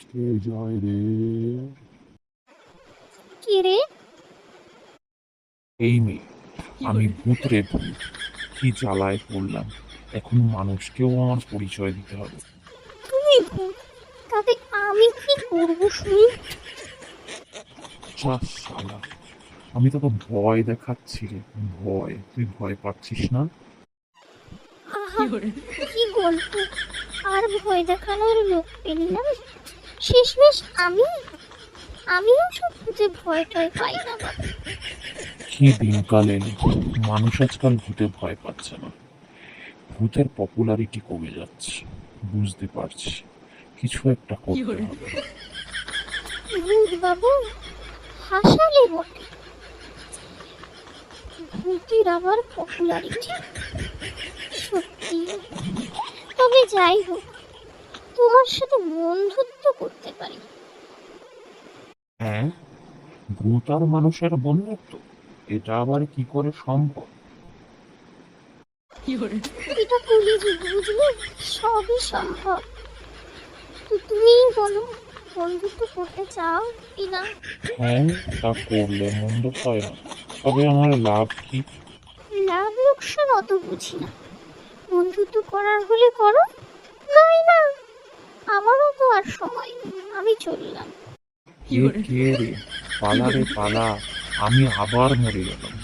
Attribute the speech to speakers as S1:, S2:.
S1: কে যায় রে?
S2: কে রে?
S1: এই মেয়ে, আমি ভূত রে ভূত। কি জ্বালায় পড়লাম, এখন মানুষকেও আমার পরিচয় দিতে হবে।
S2: তুমি ভূত? তাতে আমি কি করব শুনি?
S1: যা শালা, আমি তোকে ভয় দেখাচ্ছি রে। ভয়, তুই ভয় পাচ্ছিস না?
S2: আহা, কি গল্প! আর ভয় দেখানোর লোক পেলাম। শেষমেশ আমিও সব ভূতে ভয় টয় পাই না বাবা।
S1: কি দিনকাল এলো, মানুষ আজকাল ভূতে ভয় পাচ্ছে না। ভূতের পপুলারিটি কমে যাচ্ছে, বুঝতে পারছি। কিছু একটা করতে হবে।
S2: ভূত বাবু, হাসালে বটে। ভূতের আবার পপুলারিটি, সত্যি। তবে যাই হোক, তোমার সাথে বন্ধুত্ব করতে পারি।
S1: হ্যাঁ, ভূত আর মানুষের বন্ধুত্ব, এটা আবার কি করে সম্ভব?
S2: এটা কলিযুগ, বুঝলে? সবই সম্ভব। তো তুমিই বলো, বন্ধুত্ব করতে চাও কি না?
S1: হ্যাঁ, তা করলে মন্দ হয় না, তবে আমার লাভ কি?
S2: লাভ লোকসান অত বুঝি না। বন্ধুত্ব করার হলে করো, নয় না। আমারও তো আর সময় নেই, আমি চললাম।
S1: কে কে রে? পালা রে পালা, আমি আবার মরে গেলাম।